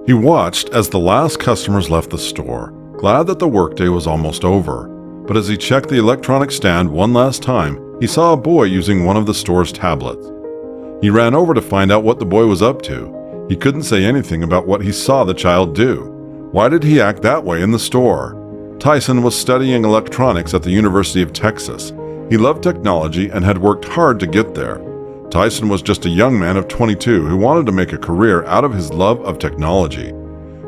He watched as the last customers left the store, glad that the workday was almost over. But as he checked the electronic stand one last time, he saw a boy using one of the store's tablets. He ran over to find out what the boy was up to. He couldn't say anything about what he saw the child do. Why did he act that way in the store? Tyson was studying electronics at the University of Texas. He loved technology and had worked hard to get there. Tyson was just a young man of 22 who wanted to make a career out of his love of technology.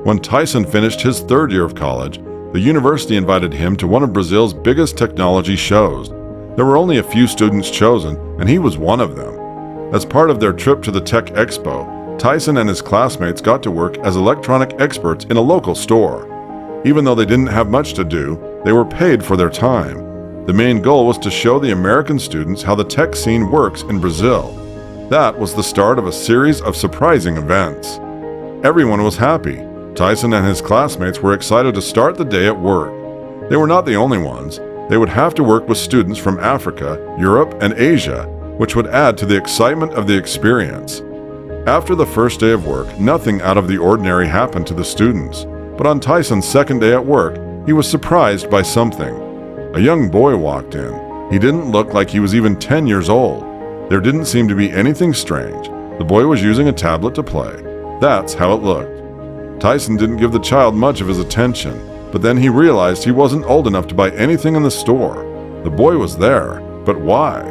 When Tyson finished his third year of college, the university invited him to one of Brazil's biggest technology shows. There were only a few students chosen, and he was one of them. As part of their trip to the Tech Expo, Tyson and his classmates got to work as electronic experts in a local store. Even though they didn't have much to do, they were paid for their time. The main goal was to show the American students how the tech scene works in Brazil. That was the start of a series of surprising events. Everyone was happy. Tyson and his classmates were excited to start the day at work. They were not the only ones. They would have to work with students from Africa, Europe, and Asia, which would add to the excitement of the experience. After the first day of work, nothing out of the ordinary happened to the students. But on Tyson's second day at work, he was surprised by something. A young boy walked in. He didn't look like he was even 10 years old. There didn't seem to be anything strange. The boy was using a tablet to play. That's how it looked. Tyson didn't give the child much of his attention, but then he realized he wasn't old enough to buy anything in the store. The boy was there, but why?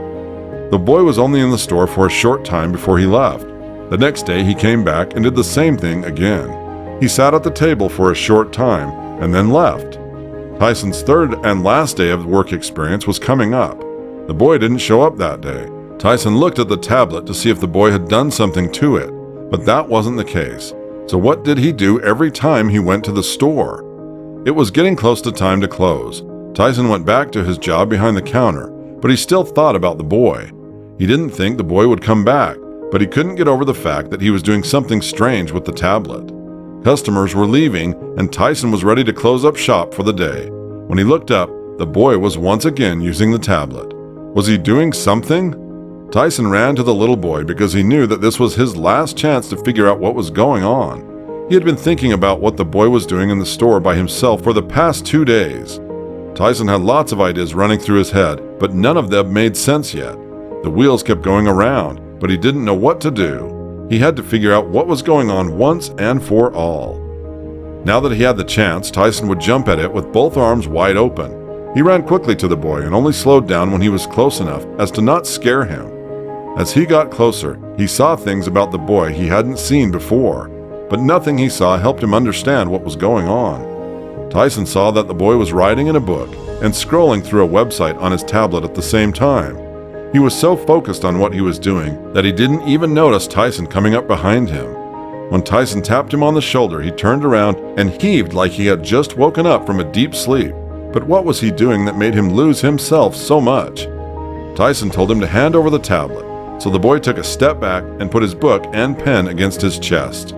The boy was only in the store for a short time before he left. The next day he came back and did the same thing again. He sat at the table for a short time and then left. Tyson's third and last day of work experience was coming up. The boy didn't show up that day. Tyson looked at the tablet to see if the boy had done something to it, but that wasn't the case. So what did he do every time he went to the store? It was getting close to time to close. Tyson went back to his job behind the counter, but he still thought about the boy. He didn't think the boy would come back, but he couldn't get over the fact that he was doing something strange with the tablet. Customers were leaving, and Tyson was ready to close up shop for the day. When he looked up, the boy was once again using the tablet. Was he doing something? Tyson ran to the little boy because he knew that this was his last chance to figure out what was going on. He had been thinking about what the boy was doing in the store by himself for the past 2 days. Tyson had lots of ideas running through his head, but none of them made sense yet. The wheels kept going around, but he didn't know what to do. He had to figure out what was going on once and for all. Now that he had the chance, Tyson would jump at it with both arms wide open. He ran quickly to the boy and only slowed down when he was close enough as to not scare him. As he got closer, he saw things about the boy he hadn't seen before, but nothing he saw helped him understand what was going on. Tyson saw that the boy was writing in a book and scrolling through a website on his tablet at the same time. He was so focused on what he was doing that he didn't even notice Tyson coming up behind him. When Tyson tapped him on the shoulder, he turned around and heaved like he had just woken up from a deep sleep. But what was he doing that made him lose himself so much? Tyson told him to hand over the tablet, so the boy took a step back and put his book and pen against his chest.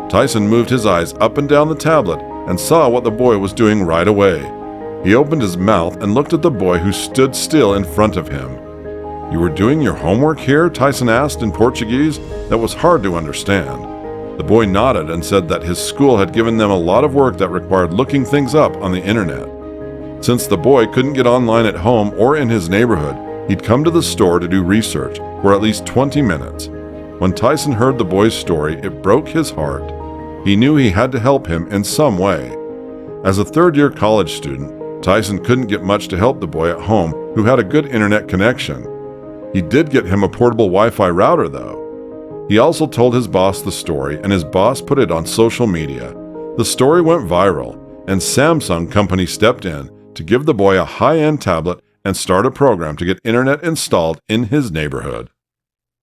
Tyson moved his eyes up and down the tablet and saw what the boy was doing right away. He opened his mouth and looked at the boy who stood still in front of him. "You were doing your homework here?" Tyson asked in Portuguese that was hard to understand. The boy nodded and said that his school had given them a lot of work that required looking things up on the internet. Since the boy couldn't get online at home or in his neighborhood, he'd come to the store to do research for at least 20 minutes. When Tyson heard the boy's story, it broke his heart. He knew he had to help him in some way. As a third-year college student, Tyson couldn't get much to help the boy at home who had a good internet connection. He did get him a portable Wi-Fi router, though. He also told his boss the story, and his boss put it on social media. The story went viral, and Samsung Company stepped in to give the boy a high-end tablet and start a program to get internet installed in his neighborhood.